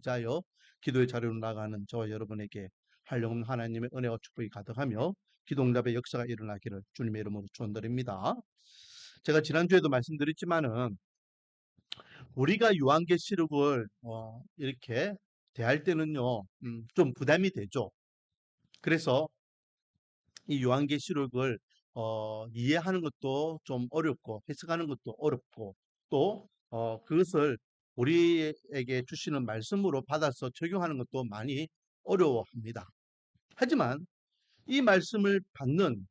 자여 기도의 자리로 나가는 저와 여러분에게 한영없는 하나님의 은혜와 축복이 가득하며 기도응답의 역사가 일어나기를 주님의 이름으로 축원드립니다. 제가 지난주에도 말씀드렸지만은 우리가 요한계시록을 이렇게 대할 때는요, 좀 부담이 되죠. 그래서 이 요한계시록을 이해하는 것도 좀 어렵고 해석하는 것도 어렵고 또 그것을 우리에게 주시는 말씀으로 받아서 적용하는 것도 많이 어려워합니다. 하지만 이 말씀을 받는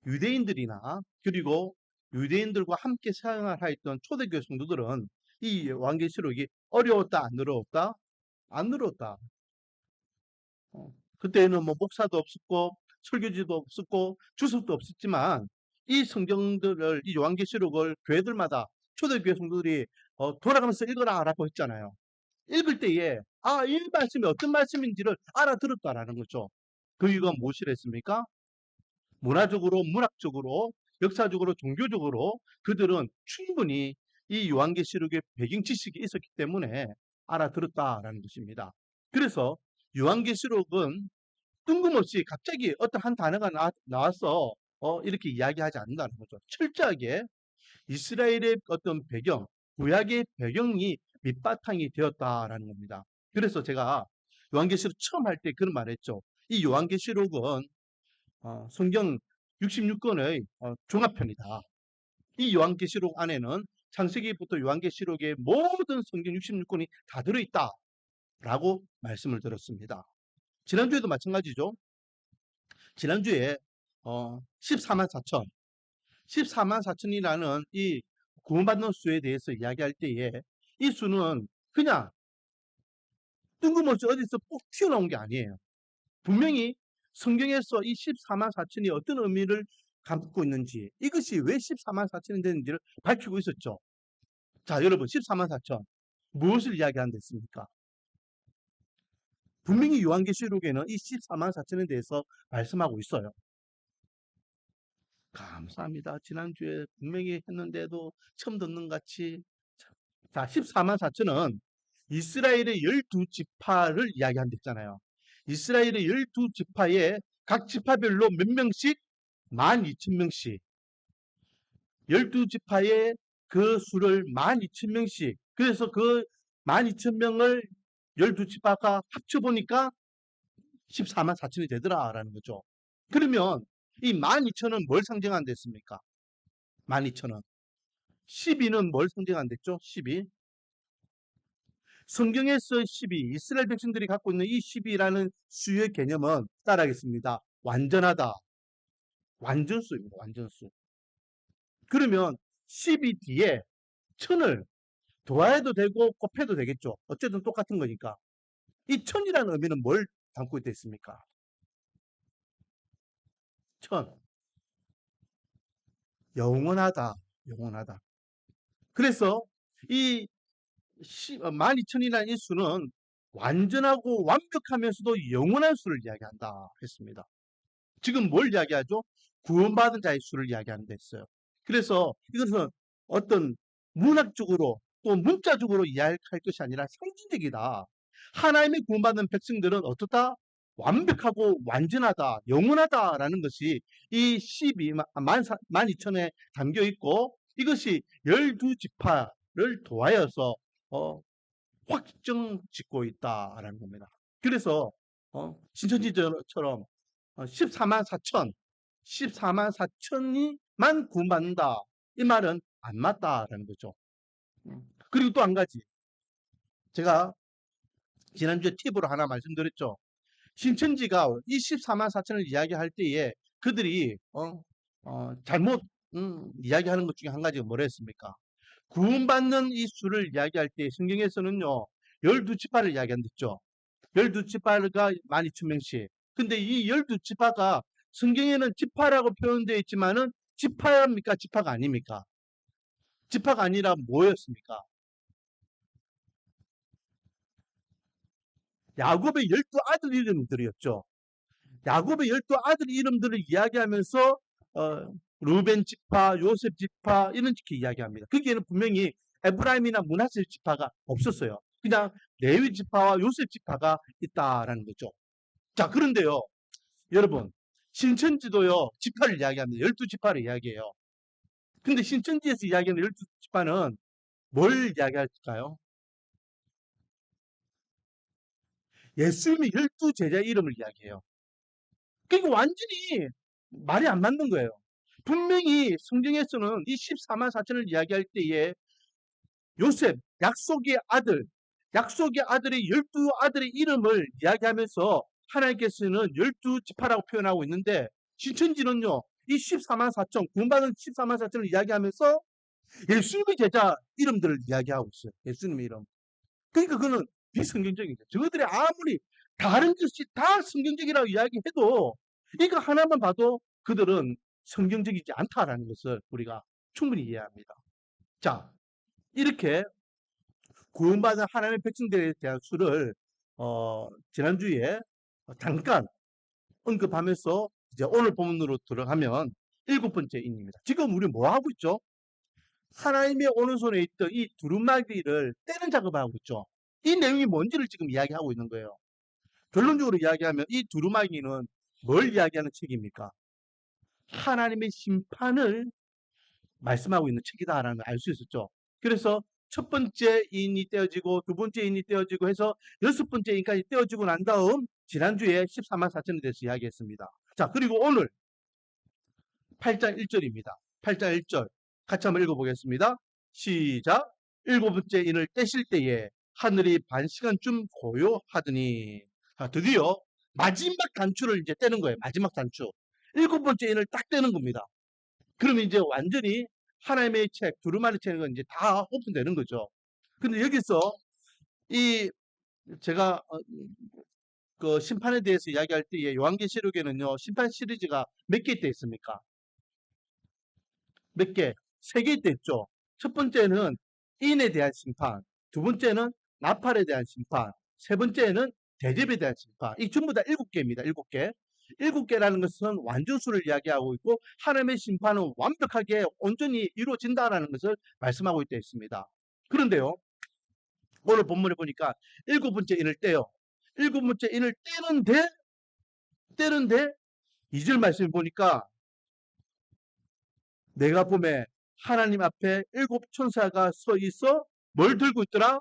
유대인들이나 그리고 유대인들과 함께 생활하였던 초대교회 성도들은 이 요한계시록이 어려웠다 안 어려웠다? 안 어려웠다. 그때는 뭐 목사도 없었고 설교지도 없었고 주석도 없었지만 이 성경들을 이 요한계시록을 교회들마다 초대교회 성도들이 돌아가면서 읽어라라고 했잖아요. 읽을 때에 이 말씀이 어떤 말씀인지를 알아들었다라는 거죠. 그 이유가 무엇이랬습니까? 문화적으로, 문학적으로, 역사적으로, 종교적으로 그들은 충분히 이 요한계시록의 배경 지식이 있었기 때문에 알아들었다라는 것입니다. 그래서 요한계시록은 뜬금없이 갑자기 어떤 한 단어가 나와서 이렇게 이야기하지 않는다는 거죠. 철저하게 이스라엘의 어떤 배경, 구약의 배경이 밑바탕이 되었다라는 겁니다. 그래서 제가 요한계시록 처음 할 때 그런 말 했죠. 이 요한계시록은 성경 66권의 종합편이다. 이 요한계시록 안에는 창세기부터 요한계시록의 모든 성경 66권이 다 들어있다라고 말씀을 드렸습니다. 지난주에도 마찬가지죠. 지난주에 14만 4천, 14만 4천이라는 이 구원받는 수에 대해서 이야기할 때에 이 수는 그냥 뜬금없이 어디서 꼭 튀어나온 게 아니에요. 분명히 성경에서 이 14만 4천이 어떤 의미를 갖고 있는지, 이것이 왜 14만 4천이 되는지를 밝히고 있었죠. 자, 여러분, 14만 4천 무엇을 이야기하는 됐습니까? 분명히 요한계시록에는 이 14만 4천에 대해서 말씀하고 있어요. 감사합니다. 지난주에 분명히 했는데도 처음 듣는 같이. 자, 14만 4천은 이스라엘의 12지파를 이야기한다 했잖아요. 이스라엘의 12지파에 각 지파별로 몇 명씩? 12,000명씩. 12지파의 그 수를 12,000명씩. 그래서 그 12,000명을 12지파가 합쳐보니까 14만 4천이 되더라라는 거죠. 그러면 이 12,000은 뭘 상징한댔습니까? 12,000은. 12는 뭘 상징한댔죠? 12. 성경에서 12, 이스라엘 백성들이 갖고 있는 이 12라는 수의 개념은 따라하겠습니다. 완전하다. 완전수입니다. 완전수. 그러면 12 뒤에 1000을 더해도 되고 곱해도 되겠죠. 어쨌든 똑같은 거니까. 이 1000이라는 의미는 뭘 담고 있습니까? 1000. 영원하다. 영원하다. 그래서 이 12,000이라는 이 수는 완전하고 완벽하면서도 영원한 수를 이야기한다 했습니다. 지금 뭘 이야기하죠? 구원받은 자의 수를 이야기하는 데 있어요. 그래서 이것은 어떤 문학적으로 또 문자적으로 이야기할 것이 아니라 상징적이다. 하나님의 구원받은 백성들은 어떻다? 완벽하고 완전하다, 영원하다라는 것이 이 12에 담겨 있고 이것이 12지파를 도하여서 확정 짓고 있다라는 겁니다. 그래서 신천지처럼 14만 4천, 14만 4천이만 구원받는다. 이 말은 안 맞다라는 거죠. 그리고 또 한 가지. 제가 지난주에 팁으로 하나 말씀드렸죠. 신천지가 이 14만 4천을 이야기할 때에 그들이 잘못 이야기하는 것 중에 한 가지가 뭐라 했습니까? 구원받는 이 수를 이야기할 때 성경에서는요. 12지파를 이야기한댔죠. 12지파가 12,000명씩. 근데 이 12지파가 성경에는 지파라고 표현되어 있지만은 지파입니까? 지파가 아닙니까? 지파가 아니라 뭐였습니까? 야곱의 12아들 이름들이었죠. 야곱의 12아들 이름들을 이야기하면서 루벤 지파, 요셉 지파 이런 지파 이야기합니다. 거기에는 분명히 에브라임이나 므낫세 지파가 없었어요. 그냥 레위 지파와 요셉 지파가 있다라는 거죠. 자, 그런데요, 여러분, 신천지도요, 지파를 이야기합니다. 12지파를 이야기해요. 근데 신천지에서 이야기하는 12지파는 뭘 이야기할까요? 예수님의 12제자 이름을 이야기해요. 그러니까 완전히 말이 안 맞는 거예요. 분명히 성경에서는 이 14만 4천을 이야기할 때에 요셉, 약속의 아들의 12아들의 이름을 이야기하면서 하나님께서는 12지파라고 표현하고 있는데 신천지는요, 이 14만 4천, 구원받은 14만 4천을 이야기하면서 예수님의 제자 이름들을 이야기하고 있어요. 예수님의 이름. 그러니까 그거는 비성경적이죠. 저들이 아무리 다른 것이 다 성경적이라고 이야기해도 이거 하나만 봐도 그들은 성경적이지 않다라는 것을 우리가 충분히 이해합니다. 자, 이렇게 구원받은 하나님의 백성들에 대한 수를 지난주에 잠깐 언급하면서 이제 오늘 본문으로 들어가면 7번째 인입니다. 지금 우리 뭐 하고 있죠? 하나님의 오른손에 있던 이 두루마기를 떼는 작업을 하고 있죠. 이 내용이 뭔지를 지금 이야기하고 있는 거예요. 결론적으로 이야기하면 이 두루마기는 뭘 이야기하는 책입니까? 하나님의 심판을 말씀하고 있는 책이다라는 걸 알 수 있었죠. 그래서 첫 번째 인이 떼어지고 두 번째 인이 떼어지고 해서 여섯 번째 인까지 떼어지고 난 다음 지난주에 14만 4천에 대해서 이야기했습니다. 자, 그리고 오늘 8장 1절입니다. 8장 1절 같이 한번 읽어보겠습니다. 시작. 일곱 번째 인을 떼실 때에 하늘이 반 시간쯤 고요하더니 드디어 마지막 단추를 이제 떼는 거예요. 마지막 단추. 일곱 번째 인을 딱 떼는 겁니다. 그러면 이제 완전히 하나님의 책, 두루마리 책은 이제 다 오픈되는 거죠. 근데 여기서 이 제가 그 심판에 대해서 이야기할 때에 요한계시록에는요, 심판 시리즈가 몇 개 있습니까? 몇 개? 세 개 있죠. 첫 번째는 인에 대한 심판, 두 번째는 나팔에 대한 심판, 세 번째는 대접에 대한 심판. 이 전부 다 7개입니다. 7개. 7개라는 것은 완전수를 이야기하고 있고 하나님의 심판은 완벽하게 온전히 이루어진다라는 것을 말씀하고 있다 있습니다. 그런데요, 오늘 본문에 보니까 7번째 인을 떼요. 7번째 인을 떼는데 2절 말씀을 보니까 내가 봄에 하나님 앞에 7천사가 서 있어 뭘 들고 있더라?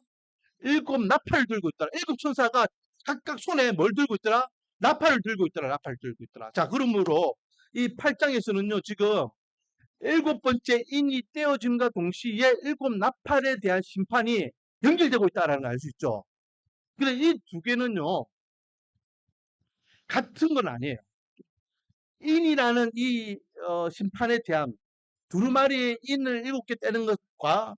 7나팔을 들고 있더라. 7천사가 각각 손에 뭘 들고 있더라? 나팔을 들고 있더라. 나팔을 들고 있더라. 자, 그러므로 이 8장에서는요, 지금 7번째 인이 떼어짐과 동시에 7나팔에 대한 심판이 연결되고 있다는 걸 알 수 있죠. 근데 이 두 개는요, 같은 건 아니에요. 인이라는 이 심판에 대한 두루마리 인을 7개 떼는 것과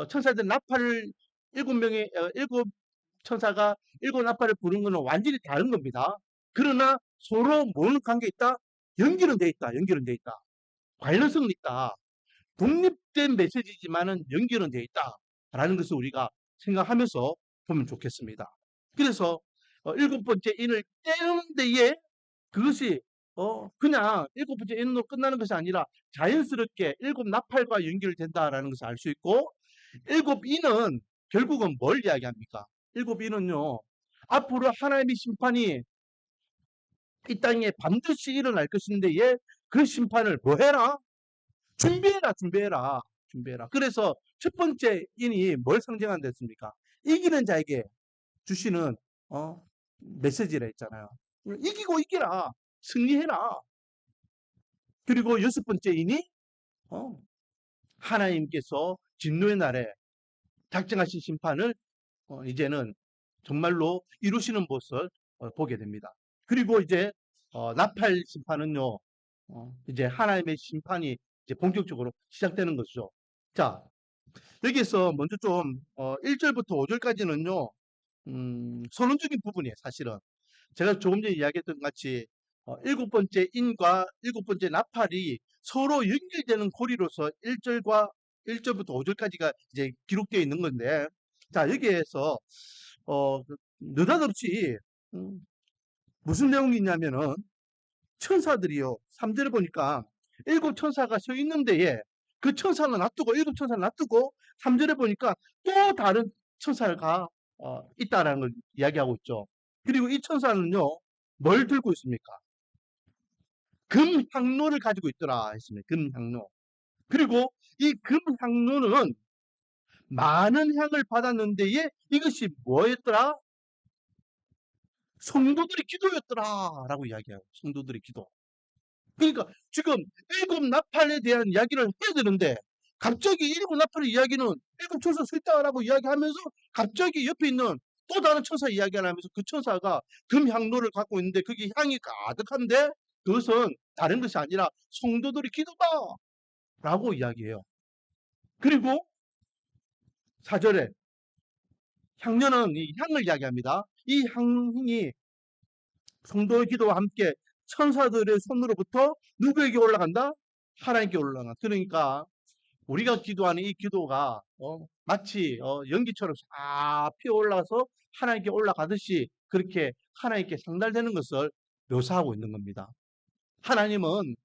천사들 나팔을 7명의 7천사가 7나팔을 부른 것은 완전히 다른 겁니다. 그러나 서로 뭐는 관계 있다? 연결은 돼 있다. 연결은 돼 있다. 관련성은 있다. 독립된 메시지지만은 연결은 돼 있다. 라는 것을 우리가 생각하면서 보면 좋겠습니다. 그래서 7번째 인을 떼는 데에 그것이 그냥 7번째 인으로 끝나는 것이 아니라 자연스럽게 7나팔과 연결된다라는 것을 알 수 있고 7인은 결국은 뭘 이야기합니까? 7인은요. 앞으로 하나님의 심판이 이 땅에 반드시 일어날 것인데 그 심판을 뭐 해라? 준비해라, 준비해라, 준비해라. 그래서 첫 번째 인이 뭘 상징한다 했습니까? 이기는 자에게 주시는 메시지라 했잖아요. 이기고 이기라, 승리해라. 그리고 여섯 번째 인이 하나님께서 진노의 날에 작정하신 심판을 이제는 정말로 이루시는 모습을 보게 됩니다. 그리고 이제 나팔 심판은요, 이제 하나님의 심판이 이제 본격적으로 시작되는 것이죠. 자, 여기에서 먼저 좀 1절부터 5절까지는요, 선언적인 부분이에요, 사실은. 제가 조금 전에 이야기했던 것 같이 7번째 인과 7번째 나팔이 서로 연결되는 고리로서 1절부터 5절까지가 이제 기록되어 있는 건데, 자, 여기에서 느닷없이 무슨 내용이 있냐면은 천사들이요. 3절에 보니까 7천사가 서 있는 데에 그 천사는 놔두고 7천사는 놔두고 3절에 보니까 또 다른 천사가 있다라는 걸 이야기하고 있죠. 그리고 이 천사는요, 뭘 들고 있습니까? 금향로를 가지고 있더라 했습니다. 금향로. 그리고 이 금향로는 많은 향을 받았는데에 이것이 뭐였더라? 성도들의 기도였더라라고 이야기해요. 성도들의 기도. 그러니까 지금 일곱 나팔에 대한 이야기를 해야 되는데 갑자기 일곱 나팔의 이야기는 일곱 천사 서 있다라고 이야기하면서 갑자기 옆에 있는 또 다른 천사 이야기를 하면서 그 천사가 금향로를 갖고 있는데 그게 향이 가득한데 그것은 다른 것이 아니라 성도들의 기도다라고 이야기해요. 그리고 4절에 향료는 이 향을 이야기합니다. 이 향이 성도의 기도와 함께 천사들의 손으로부터 누구에게 올라간다? 하나님께 올라간다. 그러니까 우리가 기도하는 이 기도가 마치 연기처럼 싹 피어 올라가서 하나님께 올라가듯이 그렇게 하나님께 상달되는 것을 묘사하고 있는 겁니다. 하나님은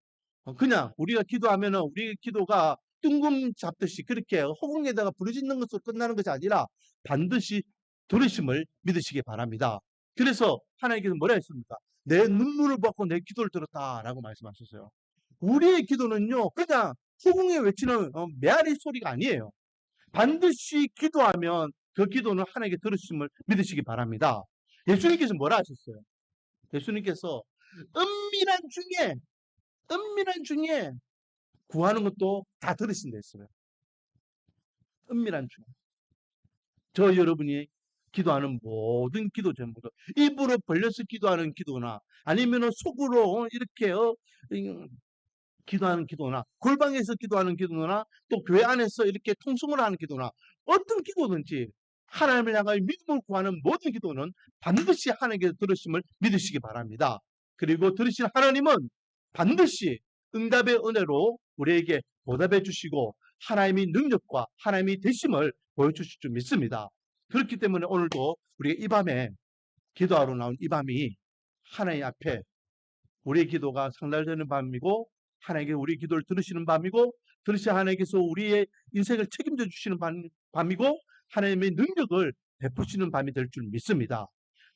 그냥 우리가 기도하면은 우리 기도가 뜬금 잡듯이 그렇게 허공에다가 부르짖는 것으로 끝나는 것이 아니라 반드시 들으심을 믿으시기 바랍니다. 그래서 하나님께서 뭐라 했습니까? 내 눈물을 받고 내 기도를 들었다라고 말씀하셨어요. 우리의 기도는요, 그냥 허공에 외치는 메아리 소리가 아니에요. 반드시 기도하면 그 기도는 하나님께 들으심을 믿으시기 바랍니다. 예수님께서 뭐라 하셨어요? 예수님께서 은밀한 중에 구하는 것도 다 들으신다 했어요. 은밀한 중에. 저 여러분이 기도하는 모든 기도 전부도 입으로 벌려서 기도하는 기도나 아니면 속으로 이렇게 기도하는 기도나 골방에서 기도하는 기도나 또 교회 안에서 이렇게 통성을 하는 기도나 어떤 기도든지 하나님을 향하여 믿음을 구하는 모든 기도는 반드시 하나님께서 들으심을 믿으시기 바랍니다. 그리고 들으신 하나님은 반드시 응답의 은혜로 우리에게 보답해 주시고 하나님의 능력과 하나님의 되심을 보여주실 줄 믿습니다. 그렇기 때문에 오늘도 우리가 이 밤에 기도하러 나온 이 밤이 하나님 앞에 우리의 기도가 상달되는 밤이고 하나님께 우리 기도를 들으시는 밤이고 들으신 하나님께서 우리의 인생을 책임져 주시는 밤이고 하나님의 능력을 베푸시는 밤이 될 줄 믿습니다.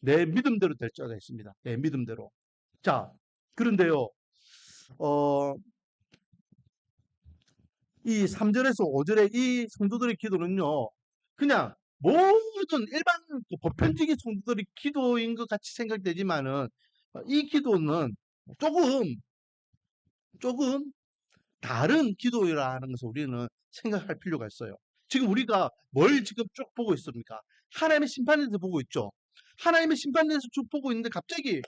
내 믿음대로 될 줄 알겠습니다. 내 믿음대로. 자, 그런데요. 이 3절에서 5절의 이 성도들의 기도는요. 그냥 모든 일반 보편적인 성도들의 기도인 것 같이 생각되지만은 이 기도는 조금 다른 기도라는 것을 우리는 생각할 필요가 있어요. 지금 우리가 뭘 지금 쭉 보고 있습니까? 하나님의 심판에 대해서 보고 있죠. 하나님의 심판에 대해서 쭉 보고 있는데 갑자기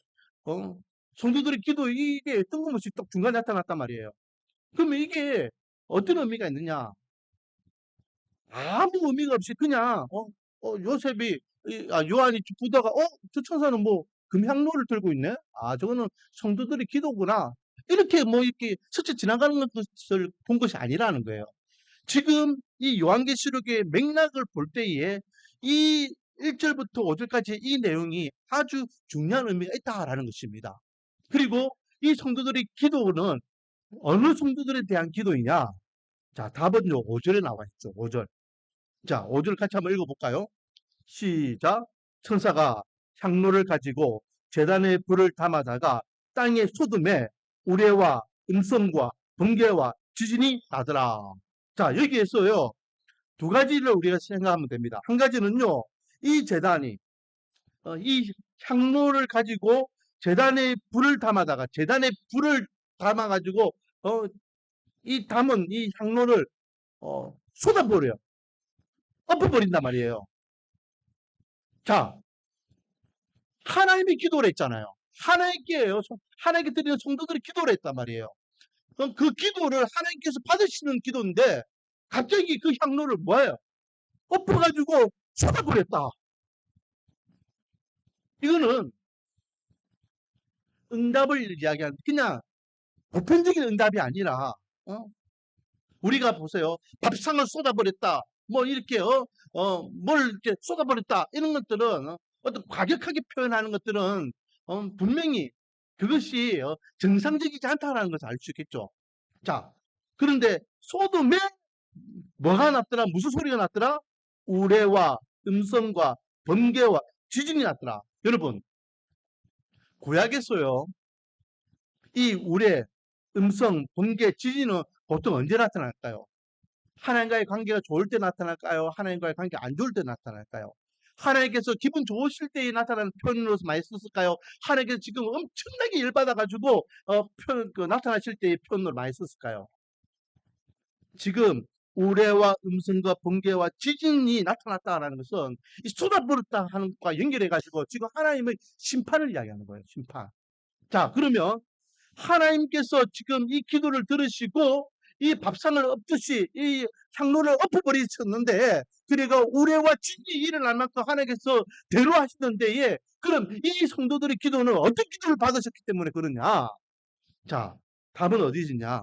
성도들의 기도 이게 뜬금없이 또 중간에 나타났단 말이에요. 그러면 이게 어떤 의미가 있느냐? 아무 의미가 없이 그냥 요셉이 요한이 보다가 저 천사는 뭐 금향로를 들고 있네? 아 저거는 성도들의 기도구나. 이렇게 뭐 이렇게 스쳐 지나가는 것을 본 것이 아니라는 거예요. 지금 이 요한계시록의 맥락을 볼 때에 이 1절부터 5절까지의 이 내용이 아주 중요한 의미가 있다라는 것입니다. 그리고 이 성도들의 기도는 어느 성도들에 대한 기도이냐? 자, 답은 5절에 나와 있죠. 5절. 자, 5절 같이 한번 읽어볼까요? 시작. 천사가 향로를 가지고 제단에 불을 담아다가 땅에 쏟음에 우레와 음성과 번개와 지진이 나더라. 자, 여기에서요. 두 가지를 우리가 생각하면 됩니다. 한 가지는요. 이 제단이 이 향로를 가지고 제단에 불을 담아가지고 이 담은 이 향로를 쏟아버려요. 엎어버린단 말이에요. 자, 하나님이 기도를 했잖아요. 하나님께 드리는 성도들이 기도를 했단 말이에요. 그럼 그 기도를 하나님께서 받으시는 기도인데 갑자기 그 향로를 뭐예요? 엎어가지고 쏟아버렸다. 이거는 응답을 이야기하는 그냥 보편적인 응답이 아니라 우리가 보세요. 밥상을 쏟아버렸다. 뭐 이렇게 뭘 이렇게 쏟아버렸다. 이런 것들은 어떤 과격하게 표현하는 것들은 분명히 그것이 정상적이지 않다라는 것을 알 수 있겠죠. 자, 그런데 소돔에 뭐가 났더라? 무슨 소리가 났더라? 우레와 음성과 번개와 지진이 났더라. 여러분, 구약에서요, 이 우레, 음성, 번개, 지진은 보통 언제 나타날까요? 하나님과의 관계가 좋을 때 나타날까요? 하나님과의 관계가 안 좋을 때 나타날까요? 하나님께서 기분 좋으실 때에 나타나는 표현으로서 많이 썼을까요? 하나님께서 지금 엄청나게 열받아가지고 나타나실 때의 표현으로 많이 썼을까요? 지금 우레와 음성과 번개와 지진이 나타났다라는 것은 이 쏟아부었다 하는 것과 연결해가지고 지금 하나님의 심판을 이야기하는 거예요. 심판. 자, 그러면 하나님께서 지금 이 기도를 들으시고 이 밥상을 엎듯이 이 향로를 엎어버리셨는데, 그래가 우레와 진이 일어날 만큼 하나님께서 대로하시던 데에, 그럼 이 성도들의 기도는 어떤 기도를 받으셨기 때문에 그러냐? 자, 답은 어디지냐?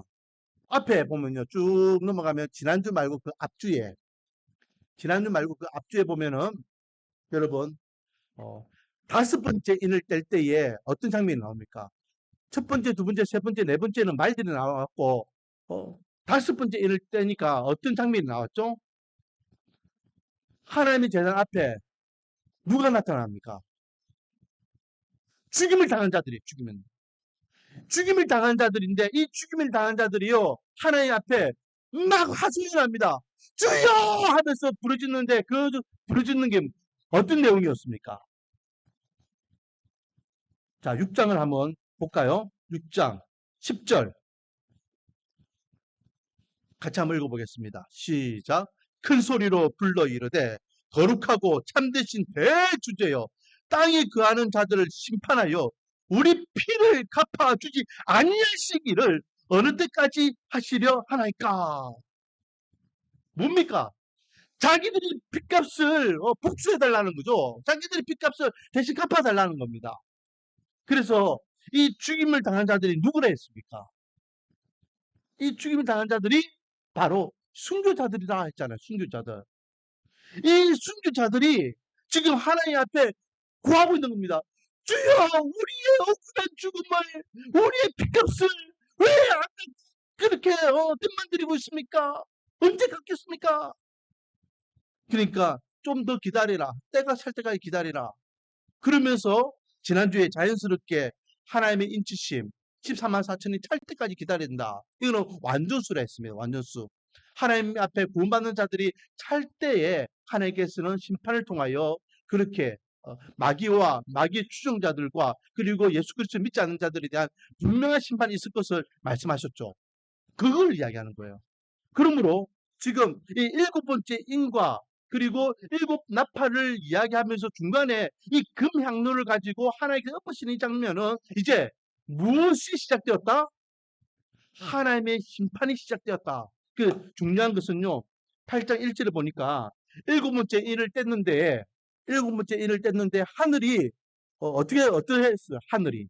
앞에 보면요, 쭉 넘어가면 지난주 말고 그 앞주에, 보면은 여러분, 다섯 번째 인을 뗄 때에 어떤 장면이 나옵니까? 첫 번째, 두 번째, 세 번째, 네 번째는 말들이 나왔고, 다섯 번째 인을 떼니까 어떤 장면이 나왔죠? 하나님의 재단 앞에 누가 나타납니까? 죽임을 당한 자들이, 죽임을 당한 자들인데, 이 죽임을 당한 자들이요, 하나님 앞에 막 하소연을 합니다. 주여! 하면서 부르짖는데, 그 부르짖는 게 어떤 내용이었습니까? 자, 6장을 한번 볼까요? 6장 10절. 같이 한번 읽어보겠습니다. 시작. 큰 소리로 불러 이르되 거룩하고 참되신 대주제여, 땅에 거하는 자들을 심판하여 우리 피를 갚아주지 아니하시기를 어느 때까지 하시려 하나이까? 뭡니까? 자기들이 핏값을 복수해달라는 거죠. 자기들이 핏값을 대신 갚아달라는 겁니다. 그래서 이 죽임을 당한 자들이 누구라 했습니까? 이 죽임을 당한 자들이 바로 순교자들이다 했잖아요. 순교자들. 이 순교자들이 지금 하나님 앞에 구하고 있는 겁니다. 주여, 우리의 억울한 죽음을, 우리의 핏값을 왜 그렇게 뜻만 들이고 있습니까? 언제 갚겠습니까? 그러니까 좀 더 기다리라. 때가 살 때까지 기다리라. 그러면서 지난주에 자연스럽게 하나님의 인치심 14만 4천이 찰 때까지 기다린다. 이거는 완전수라 했습니다. 완전수. 하나님 앞에 구원받는 자들이 찰 때에 하나님께서는 심판을 통하여 그렇게 마귀와 마귀의 추종자들과 그리고 예수 그리스도 믿지 않는 자들에 대한 분명한 심판이 있을 것을 말씀하셨죠. 그걸 이야기하는 거예요. 그러므로 지금 이 일곱 번째 인과 그리고 일곱 나팔을 이야기하면서 중간에 이 금향로를 가지고 하나님께 엎으시는 이 장면은 이제 무엇이 시작되었다? 하나님의 심판이 시작되었다. 그 중요한 것은요, 8장 1절을 보니까 일곱 번째 인을 뗐는데, 하늘이 어떻게 했어요? 하늘이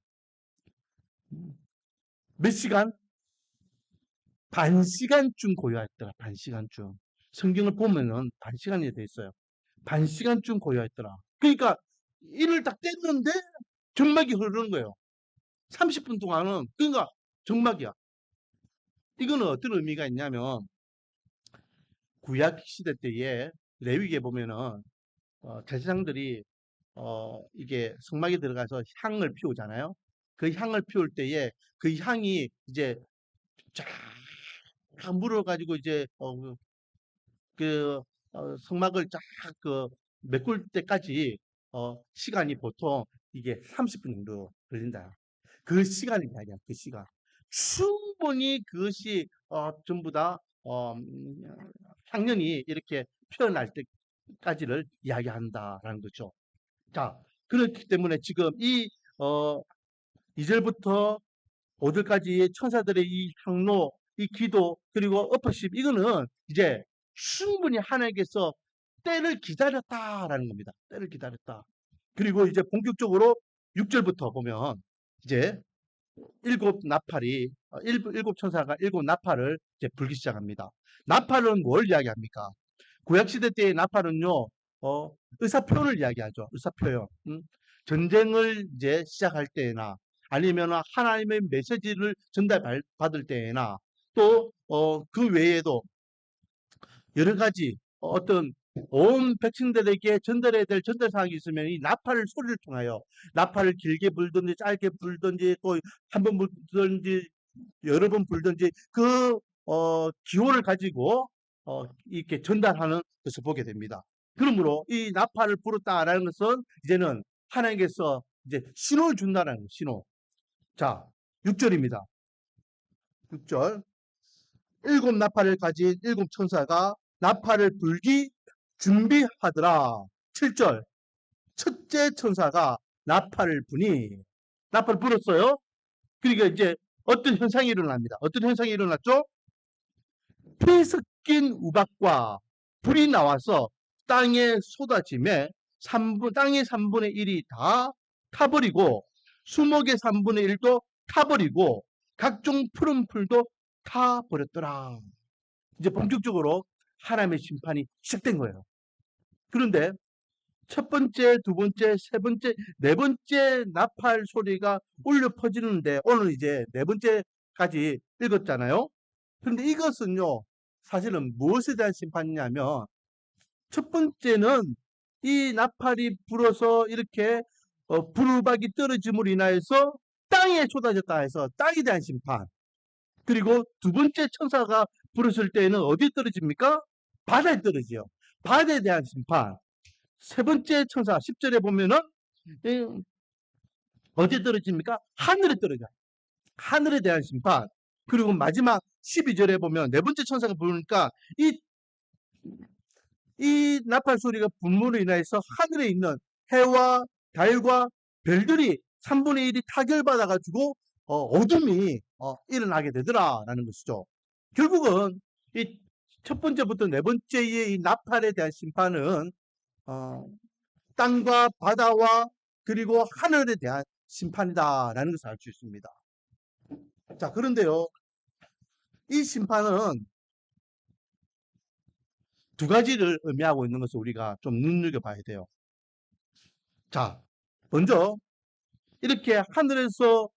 몇 시간? 반 시간쯤 고요했더라. 반 시간쯤. 성경을 보면은 반 시간이 돼 있어요. 반 시간쯤 고요했더라. 그러니까 이를 딱 뗐는데 정막이 흐르는 거예요. 30분 동안은 그러니까 정막이야. 이거는 어떤 의미가 있냐면 구약 시대 때에 레위기에 보면은 제사장들이 이게 성막에 들어가서 향을 피우잖아요. 그 향을 피울 때에 그 향이 이제 쫙 물어가지고 이제 그 성막을 쫙 메꿀 때까지 시간이 보통 이게 30분 정도 걸린다. 그 시간을 이야기야. 그 시간. 충분히 그것이 전부 다 향연이 이렇게 표현할 때까지를 이야기한다라는 거죠. 자, 그렇기 때문에 지금 이 2절부터 5절까지의 천사들의 이 향로, 이 기도, 그리고 엎으심, 이거는 이제 충분히 하나님께서 때를 기다렸다라는 겁니다. 때를 기다렸다. 그리고 이제 본격적으로 6절부터 보면 이제 일곱 천사가 일곱 나팔을 이제 불기 시작합니다. 나팔은 뭘 이야기합니까? 구약시대 때의 나팔은요, 의사표현을 이야기하죠. 의사표현. 전쟁을 이제 시작할 때나 아니면 하나님의 메시지를 전달받을 때나 또, 그 외에도 여러 가지 어떤 온 백성들에게 전달해야 될 전달사항이 있으면 이 나팔 소리를 통하여 나팔을 길게 불든지 짧게 불든지 또 한 번 불든지 여러 번 불든지 그 기호를 가지고 이렇게 전달하는 것을 보게 됩니다. 그러므로 이 나팔을 불었다라는 것은 이제는 하나님께서 이제 신호를 준다는 거예요. 신호. 자, 6절입니다. 6절. 일곱 나팔을 가진 일곱 천사가 나팔을 불기 준비하더라. 7절. 첫째 천사가 나팔을 부니 나팔을 불었어요. 그러니까 이제 어떤 현상이 일어납니다. 어떤 현상이 일어났죠? 피 섞인 우박과 불이 나와서 땅에 쏟아짐에 땅의 3분의 1이 다 타버리고 수목의 3분의 1도 타버리고 각종 푸른 풀도 타버렸더라. 이제 본격적으로 하나님의 심판이 시작된 거예요. 그런데 첫 번째, 두 번째, 세 번째, 네 번째 나팔 소리가 울려 퍼지는데 오늘 이제 네 번째까지 읽었잖아요. 그런데 이것은요, 사실은 무엇에 대한 심판이냐면 첫 번째는 이 나팔이 불어서 이렇게 불박이 떨어짐으로 인하여서 땅에 쏟아졌다 해서 땅에 대한 심판. 그리고 두 번째 천사가 불었을 때에는 어디에 떨어집니까? 바다에 떨어지요. 바다에 대한 심판. 세 번째 천사 10절에 보면은 어디에 떨어집니까? 하늘에 떨어져요. 하늘에 대한 심판. 그리고 마지막 12절에 보면 네 번째 천사가 부르니까 이 나팔 소리가 분무로 인해서 하늘에 있는 해와 달과 별들이 3분의 1이 타결받아 가지고 어둠이 일어나게 되더라라는 것이죠. 결국은 이 첫 번째부터 네 번째의 이 나팔에 대한 심판은 땅과 바다와 그리고 하늘에 대한 심판이다라는 것을 알 수 있습니다. 자, 그런데요, 이 심판은 두 가지를 의미하고 있는 것을 우리가 좀 눈여겨봐야 돼요. 자, 먼저 이렇게 하늘에서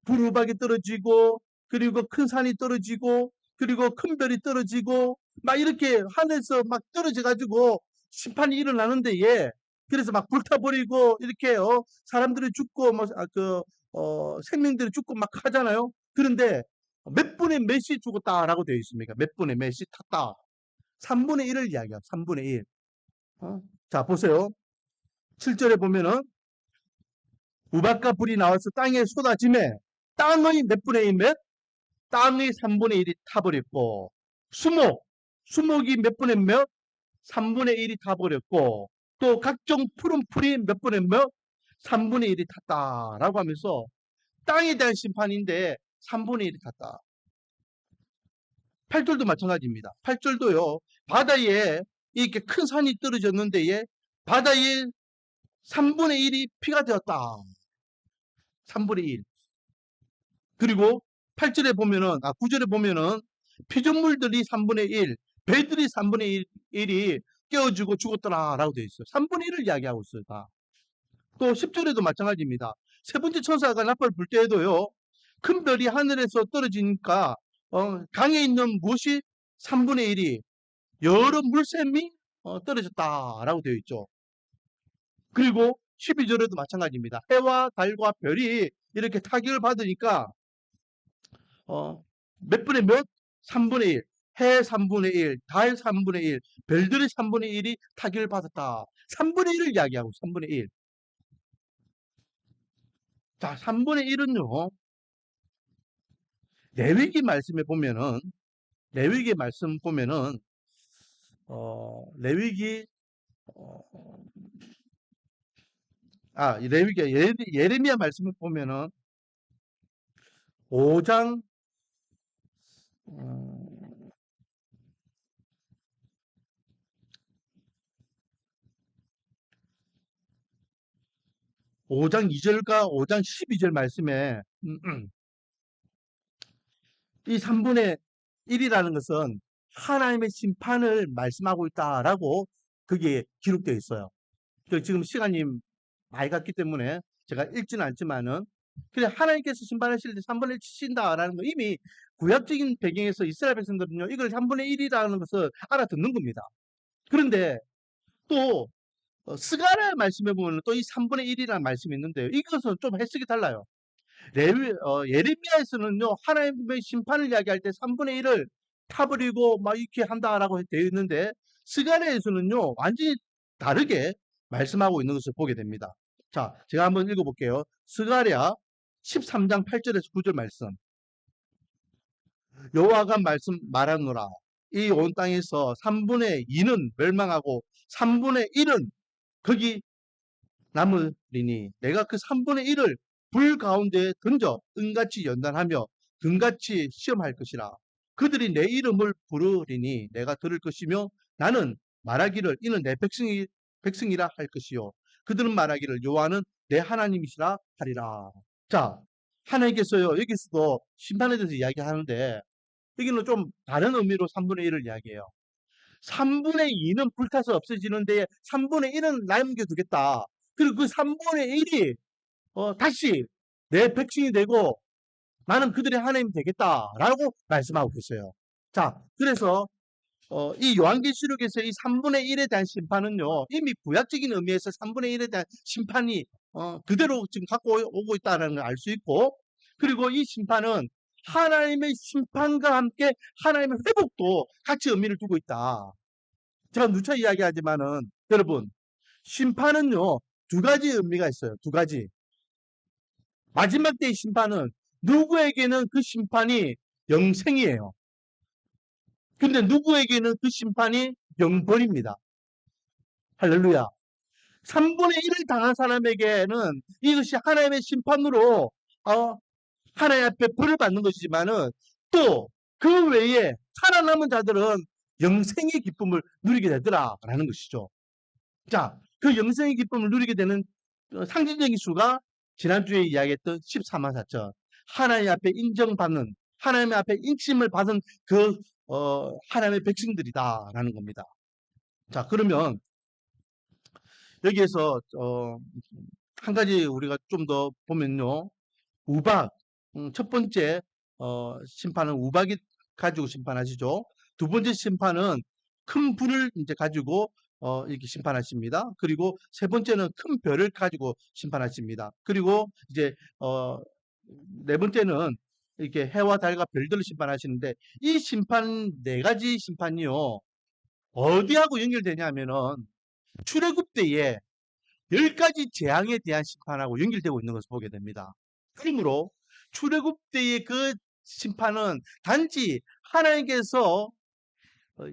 불우박이 떨어지고 그리고 큰 산이 떨어지고 그리고 큰 별이 떨어지고 막 이렇게 하늘에서 막 떨어져 가지고 심판이 일어나는데 그래서 막 불타버리고 이렇게 사람들이 죽고 생명들이 죽고 막 하잖아요. 그런데 몇 분의 몇이 죽었다라고 되어 있습니까? 몇 분의 몇이 탔다. 3분의 1을 이야기해요. 3분의 1. 자, 보세요. 7절에 보면은 우박과 불이 나와서 땅에 쏟아짐에 땅의 몇 분의 1 몇? 땅의 3분의 1이 타버렸고 수목이 몇 분의 몇? 3분의 1이 타버렸고 또 각종 푸른 풀이 몇 분의 몇? 3분의 1이 탔다라고 하면서 땅에 대한 심판인데 3분의 1이 탔다. 8절도 마찬가지입니다. 8절도요. 바다에 이렇게 큰 산이 떨어졌는데 바다에 3분의 1이 피가 되었다. 3분의 1. 그리고 8절에 보면은, 9절에 보면은 피조물들이 3분의 1, 배들이 3분의 1이 깨어지고 죽었더라라고 되어 있어요. 3분의 1을 이야기하고 있어요. 다. 또 10절에도 마찬가지입니다. 세 번째 천사가 나팔을 불 때에도요. 큰 별이 하늘에서 떨어지니까 강에 있는 무엇이 3분의 1이 여러 물샘이 떨어졌다라고 되어 있죠. 그리고 12절에도 마찬가지입니다. 해와 달과 별이 이렇게 타격을 받으니까 몇 분의 몇? 3분의 1. 해 3분의 1, 달 3분의 1, 별들의 3분의 1이 타격을 받았다. 3분의 1을 이야기하고 3분의 1. 자, 3분의 1은요. 레위기 말씀에 보면은 레위기 말씀 보면은 레위기 레위기 예레미야 말씀을 보면은 5장 5장 2절과 5장 12절 말씀에 이 3분의 1이라는 것은 하나님의 심판을 말씀하고 있다라고 그게 기록되어 있어요. 지금 시간이 많이 갔기 때문에 제가 읽지는 않지만은 그래 하나님께서 심판하실 때 3분의 1 치신다라는 거 이미 구약적인 배경에서 이스라엘 백성들은요 이걸 3분의 1이라는 것을 알아듣는 겁니다. 그런데 또 스가랴 말씀해 보면 또 이 3분의 1이라는 말씀이 있는데요. 이것은 좀 해석이 달라요. 예레미야에서는요, 하나님의 심판을 이야기할 때 3분의 1을 타버리고 막 이렇게 한다라고 되어 있는데, 스가랴에서는요, 완전히 다르게 말씀하고 있는 것을 보게 됩니다. 자, 제가 한번 읽어볼게요. 스가랴 13장 8절에서 9절 말씀. 여호와가 말하노라. 이 온 땅에서 3분의 2는 멸망하고 3분의 1은 거기 남으리니 내가 그 3분의 1을 불 가운데 던져 은같이 연단하며 금같이 시험할 것이라. 그들이 내 이름을 부르리니 내가 들을 것이며 나는 말하기를 이는 내 백성이라 할 것이요. 그들은 말하기를 여호와는 내 하나님이시라 하리라. 자, 하나님께서요, 여기서도 심판에 대해서 이야기하는데 여기는 좀 다른 의미로 3분의 1을 이야기해요. 3분의 2는 불타서 없어지는데 3분의 1은 남겨두겠다. 그리고 그 3분의 1이 다시 내 백성이 되고 나는 그들의 하나님이 되겠다라고 말씀하고 있어요. 자, 그래서 이 요한계시록에서 이 3분의 1에 대한 심판은요, 이미 구약적인 의미에서 3분의 1에 대한 심판이 그대로 지금 갖고 오고 있다는 걸 알 수 있고, 그리고 이 심판은 하나님의 심판과 함께 하나님의 회복도 같이 의미를 두고 있다. 제가 누차 이야기하지만은 여러분, 심판은요, 두 가지 의미가 있어요. 두 가지. 마지막 때의 심판은 누구에게는 그 심판이 영생이에요. 근데 누구에게는 그 심판이 영벌입니다. 할렐루야. 3분의 1을 당한 사람에게는 이것이 하나님의 심판으로 하나님 앞에 벌을 받는 것이지만은 또 그 외에 살아남은 자들은 영생의 기쁨을 누리게 되더라라는 것이죠. 자, 그 영생의 기쁨을 누리게 되는 상징적인 수가 지난주에 이야기했던 14만 4천. 하나님 앞에 인정받는, 하나님 앞에 인침을 받은 그 하나님의 백성들이다라는 겁니다. 자, 그러면 여기에서 한 가지 우리가 좀 더 보면요, 우박. 첫 번째 심판은 우박이 가지고 심판하시죠. 두 번째 심판은 큰 불을 이제 가지고 이렇게 심판하십니다. 그리고 세 번째는 큰 별을 가지고 심판하십니다. 그리고 이제 네 번째는 이렇게 해와 달과 별들을 심판하시는데 이 심판 네 가지 심판이요, 어디하고 연결되냐면은 출애굽 때에 10가지 재앙에 대한 심판하고 연결되고 있는 것을 보게 됩니다. 그러므로 출애굽 때의 그 심판은 단지 하나님께서 어,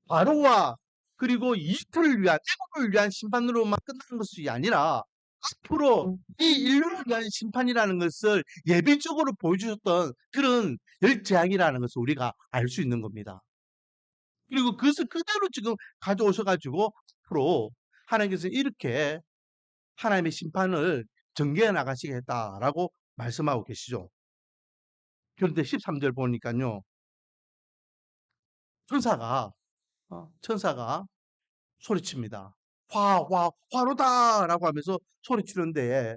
바로와 그리고 이집트를 위한, 애국을 위한 심판으로만 끝나는 것이 아니라 앞으로 이 인류를 위한 심판이라는 것을 예비적으로 보여주셨던 그런 열재앙이라는 것을 우리가 알 수 있는 겁니다. 그리고 그것을 그대로 지금 가져오셔가지고 앞으로 하나님께서 이렇게 하나님의 심판을 전개해 나가시겠다라고 말씀하고 계시죠. 그런데 13절 보니까요, 천사가 천사가 소리칩니다. 화로다라고 하면서 소리치는데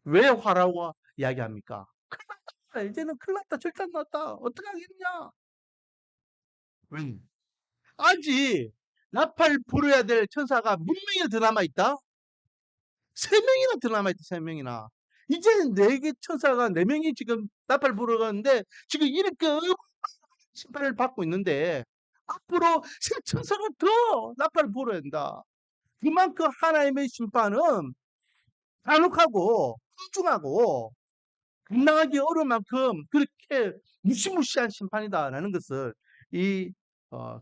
왜 화라고 이야기합니까? 큰일 났다. 이제는 큰일 났다. 절단 났다. 어떡하겠냐? 왜? 아직 나팔 불어야 될 천사가 몇 명이나 더 남아 있다? 3명이나 더 남아 있다. 3명이나. 이제 4개 천사가 4명이 지금 나팔 불어 가는데 지금 이렇게 심판을 받고 있는데 앞으로 새 천사가 더 나팔을 불어야 된다. 그만큼 하나님의 심판은 잔혹하고 훌중하고 감당하기 어려운 만큼 그렇게 무시무시한 심판이다라는 것을 이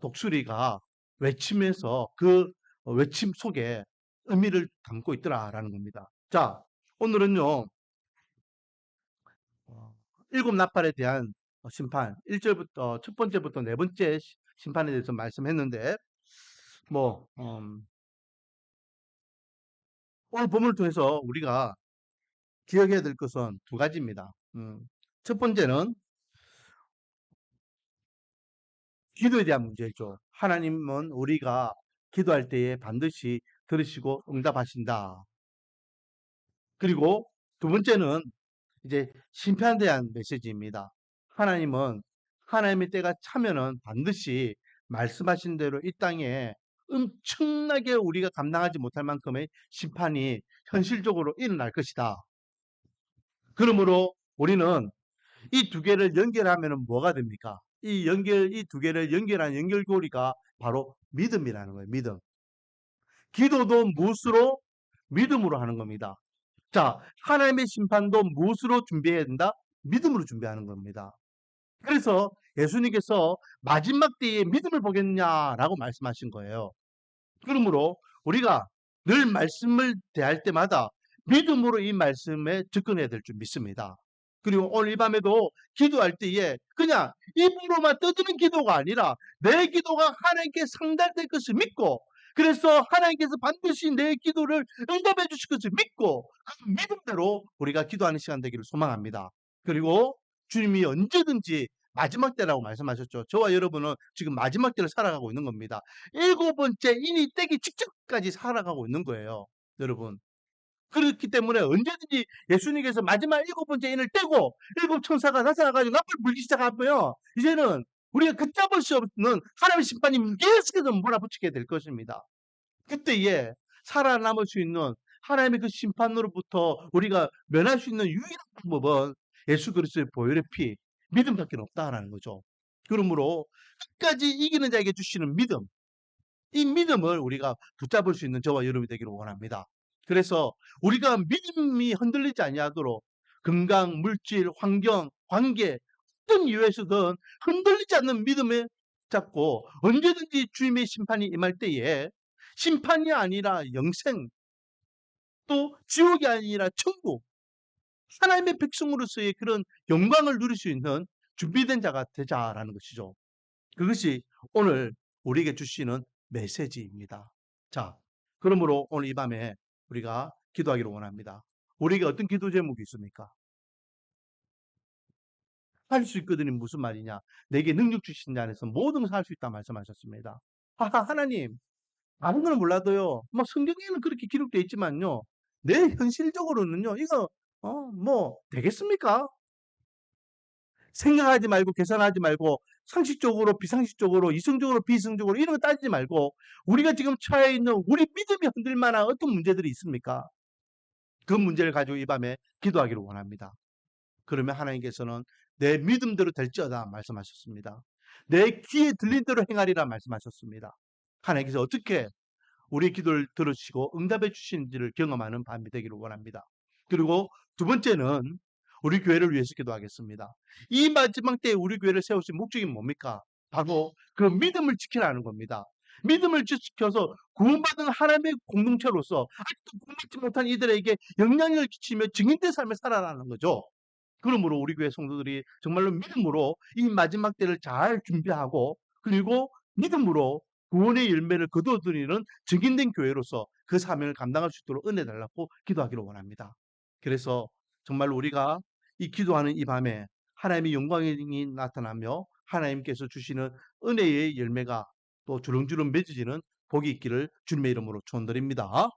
독수리가 외치면서 그 외침 속에 의미를 담고 있더라라는 겁니다. 자, 오늘은요, 일곱 나팔에 대한 심판, 1절부터 첫 번째부터 네 번째 심판에 대해서 말씀했는데, 뭐 오늘 본문을 통해서 우리가 기억해야 될 것은 두 가지입니다. 첫 번째는 기도에 대한 문제죠. 하나님은 우리가 기도할 때에 반드시 들으시고 응답하신다. 그리고 두 번째는 이제 심판에 대한 메시지입니다. 하나님은 하나님의 때가 차면은 반드시 말씀하신 대로 이 땅에 엄청나게 우리가 감당하지 못할 만큼의 심판이 현실적으로 일어날 것이다. 그러므로 우리는 이 두 개를 연결하면 뭐가 됩니까? 이 두 개를 연결한 연결고리가 바로 믿음이라는 거예요. 믿음. 기도도 무엇으로? 믿음으로 하는 겁니다. 자, 하나님의 심판도 무엇으로 준비해야 된다? 믿음으로 준비하는 겁니다. 그래서 예수님께서 마지막 때에 믿음을 보겠냐라고 말씀하신 거예요. 그러므로 우리가 늘 말씀을 대할 때마다 믿음으로 이 말씀에 접근해야 될 줄 믿습니다. 그리고 오늘 이 밤에도 기도할 때에 그냥 입으로만 떠드는 기도가 아니라 내 기도가 하나님께 상달될 것을 믿고, 그래서 하나님께서 반드시 내 기도를 응답해 주실 것을 믿고 그 믿음대로 우리가 기도하는 시간 되기를 소망합니다. 그리고 주님이 언제든지 마지막 때라고 말씀하셨죠. 저와 여러분은 지금 마지막 때를 살아가고 있는 겁니다. 7번째 인이 떼기 직전까지 살아가고 있는 거예요, 여러분. 그렇기 때문에 언제든지 예수님께서 마지막 7번째 인을 떼고 7천사가 나타나가지고 나팔 불기 시작하면 이제는 우리가 걷잡을 수 없는 하나님의 심판이 계속해서 몰아붙이게 될 것입니다. 그때에 살아남을 수 있는 하나님의 그 심판으로부터 우리가 면할 수 있는 유일한 방법은 예수 그리스도의 보혈의 피, 믿음밖에 없다라는 거죠. 그러므로 끝까지 이기는 자에게 주시는 믿음, 이 믿음을 우리가 붙잡을 수 있는 저와 여러분이 되기를 원합니다. 그래서 우리가 믿음이 흔들리지 아니하도록 건강, 물질, 환경, 관계 어떤 이유에서든 흔들리지 않는 믿음을 잡고 언제든지 주님의 심판이 임할 때에 심판이 아니라 영생, 또 지옥이 아니라 천국, 하나님의 백성으로서의 그런 영광을 누릴 수 있는 준비된 자가 되자라는 것이죠. 그것이 오늘 우리에게 주시는 메시지입니다. 자, 그러므로 오늘 이 밤에 우리가 기도하기를 원합니다. 우리에게 어떤 기도 제목이 있습니까? 할 수 있거든요. 무슨 말이냐? 내게 능력 주신 자 안에서 모든 것을 할 수 있다 말씀하셨습니다. 하나님, 다른 건 몰라도요. 뭐 성경에는 그렇게 기록되어 있지만요. 내 현실적으로는요. 이거 뭐 되겠습니까? 생각하지 말고 계산하지 말고 상식적으로 비상식적으로 이성적으로 비이성적으로 이런 거 따지지 말고 우리가 지금 처해 있는 우리 믿음이 흔들 만한 어떤 문제들이 있습니까? 그 문제를 가지고 이 밤에 기도하기를 원합니다. 그러면 하나님께서는 내 믿음대로 될지어다 말씀하셨습니다. 내 귀에 들린 대로 행하리라 말씀하셨습니다. 하나님께서 어떻게 우리의 기도를 들으시고 응답해 주시는지를 경험하는 밤이 되기를 원합니다. 그리고 두 번째는 우리 교회를 위해서 기도하겠습니다. 이 마지막 때에 우리 교회를 세우신 목적이 뭡니까? 바로 그 믿음을 지키라는 겁니다. 믿음을 지켜서 구원받은 하나님의 공동체로서 아직도 구원받지 못한 이들에게 영향력을 끼치며 증인된 삶을 살아가는 거죠. 그러므로 우리 교회 성도들이 정말로 믿음으로 이 마지막 때를 잘 준비하고 그리고 믿음으로 구원의 열매를 거두어들이는 증인된 교회로서 그 사명을 감당할 수 있도록 은혜 달라고 기도하기를 원합니다. 그래서 정말로 우리가 이 기도하는 이 밤에 하나님의 영광이 나타나며 하나님께서 주시는 은혜의 열매가 또 주렁주렁 맺어지는 복이 있기를 주님의 이름으로 축원드립니다.